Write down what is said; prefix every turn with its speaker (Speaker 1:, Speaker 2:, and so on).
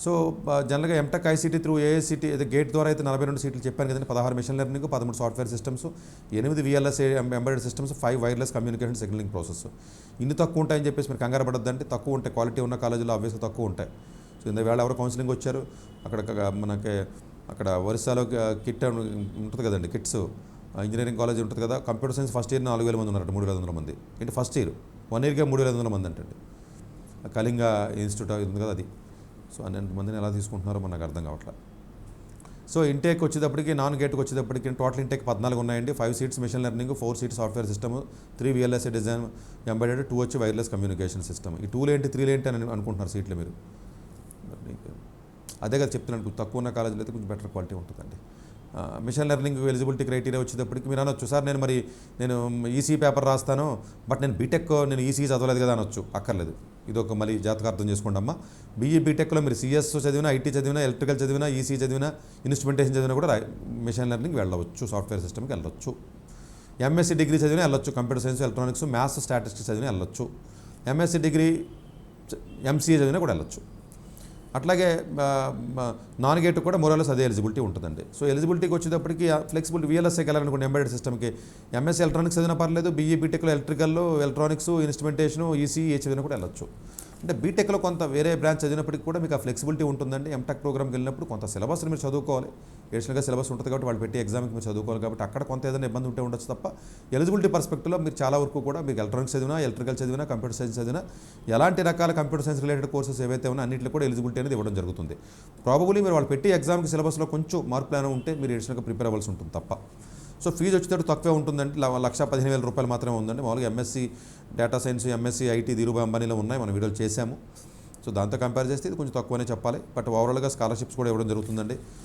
Speaker 1: So జనరల్గా M Tech ICT through AICTE GATE ద్వారా అయితే 42 సీట్లు చెప్పాను కదండి. 16 machine learning, 13 software systems, 8 VLSI embedded systems, 5 wireless communication signaling process. ఇన్ని తక్కువ ఉంటాయని చెప్పేసి మీరు కంగారు పడొద్దంటే, తక్కువ ఉంటాయి. క్వాలిటీ ఉన్న కాలేజీలో ఆబ్వియస్గా తక్కువ ఉంటాయి. సో ఇందువేళ ఎవరు కౌన్సిలింగ్ వచ్చారు, మనకి అక్కడ ఒరిస్సాలో కిట్ ఉంటుంది కదండి, కిట్స్ ఇంజనీరింగ్ కాలేజ్ ఉంటుంది కదా, కంప్యూటర్ సైన్స్ ఫస్ట్ ఇయర్ 4,000 మంది ఉన్నారట, 3,500 మంది. ఏంటి ఫస్ట్ ఇయర్ 1 ఇయర్గా 3,500 మంది అంటే కళింగ ఇన్స్టిట్యూట్ ఉంది కదా అది. సో అన్ని మందిని ఎలా తీసుకుంటున్నారో మనకు అర్థం కావట్లేదు. సో ఇంటేక్ వచ్చేటప్పటికి, నాన్ గేట్కి వచ్చేటప్పటికి టోటల్ ఇంటేక్ 14 ఉన్నాయండి. 5 seats machine learning, 4 seats software system, 3 VLSI design embedded, 2 వచ్చి వైర్లెస్ కమ్యూనికేషన్ సిస్టమ్. ఈ 2 ఏంటి 3 ఏంటి అని అనుకుంటున్నారు సీట్లు మీరు. అదే కదా చెప్తున్నాను, తక్కువ ఉన్న కాలేజీలో అయితే కొంచెం బెటర్ క్వాలిటీ ఉంటుందండి. మిషన్ లెర్నింగ్ ఎలిజిబిలిటీ క్రైటీరియా వచ్చేటప్పటికి మీరు అనొచ్చు, సార్ నేను ఈసీ పేపర్ రాస్తాను, బట్ నేను బీటెక్ నేను ఈసీ చదవలేదు కదా అనొచ్చు. అక్కర్లేదు, ఇది ఒక మళ్ళీ జాతక అర్థం చేసుకోండి అమ్మా. బీటెక్లో మీరు సిఎస్ చదివినా, ఐటీ చదివినా, ఎలక్ట్రికల్ చదివినా, ఈసీ చదివినా, ఇన్స్ట్రుమెంటేషన్ చదివినా కూడా మిషన్ లెర్నింగ్ వెళ్ళవచ్చు, సాఫ్ట్వేర్ సిస్టమ్కి వెళ్ళొచ్చు. ఎంఎస్సీ డిగ్రీ చదివినా వెళ్ళొచ్చు, computer science, electronics, maths, statistics చదివినా వెళ్ళొచ్చు. ఎంఎస్సీ డిగ్రీ ఎంసీఏ చదివినా కూడా వెళ్ళొచ్చు. అట్లాగే నాన్ గేట్ కూడా మోరల్లెస్ అదే ఎలిజిబిలిటీ ఉంటుందండి. సో ఎలిజిబిలిటీకి వచ్చేటప్పటికి ఫ్లెక్సిబిలిటీ విఎల్ఎస్ఐకి వెళ్ళాలనుకోండి, ఎంబెడెడ్ సిస్టమ్కి ఎంఎస్సీ ఎలక్ట్రానిక్స్ చదివినా పర్లేదు, బీటెక్లో ఎలక్ట్రికల్, ఎలక్ట్రానిక్స్, ఇన్స్ట్రుమెంటేషను, ఈసీఏ చదివినా కూడా వెళ్ళొచ్చు. అంటే బీటెక్లో కొంత వేరే బ్రాంచ్ చదివినప్పటికి కూడా మీకు ఆ ఫ్లెక్సిబిలిటీ ఉంటుందండి. ఎంటెక్ ప్రోగ్రామ్కి వెళ్ళినప్పుడు కొంత సిలబస్ని మీరు చదువుకోవాలి. ఎడిషనల్గా సిలబస్ ఉంటుంది కాబట్టి వాళ్ళు పెట్టి ఎగ్జామ్కి మీరు చదువుకోవాలి కాబట్టి అక్కడ కొంత ఏదైనా ఇబ్బంది ఉంటే ఉండొచ్చు తప్ప, ఎలిజిబిలిటీ పర్స్పెక్టివ్లో మీరు చాలా వరకు కూడా మీకు ఎలక్ట్రానిక్స్ చదివినా, ఎలక్ట్రికల్ చదివినా, కంప్యూటర్ సైన్స్ చదివినా, ఎలాంటి రకాల కంప్యూటర్ సైన్స్ రిలేటెడ్ కోర్సెస్ ఏవైతే ఉన్నా అన్నింటిలో కూడా ఎలిజిబిలిటీ అనేది ఇవ్వడం జరుగుతుంది. ప్రాబబుల్లీ మీరు వాళ్ళు పెట్టి ఎగ్జామ్కి సిలబస్లో కొంచెం మార్పులు అయినా ఉంటే మీరు ఎడిషనల్గా ప్రిపేర్ అవ్వాల్సి ఉంటుంది తప్ప. సో ఫీజు వచ్చేటప్పుడు తక్కువే ఉంటుందండి, 1,15,000 రూపాయలు మాత్రమే ఉందండి. మామూలుగా MSc data science, MSc IT Dhirubhai అంబానీలో ఉన్నాయి, మనం వీడియోలు చేశాము. సో దాంతో కంపేర్ చేస్తే ఇది కొంచెం తక్కువనే చెప్పాలి. బట్ ఓవరాల్గా స్కాలర్షిప్స్ కూడా ఇవ్వడం జరుగుతుందండి.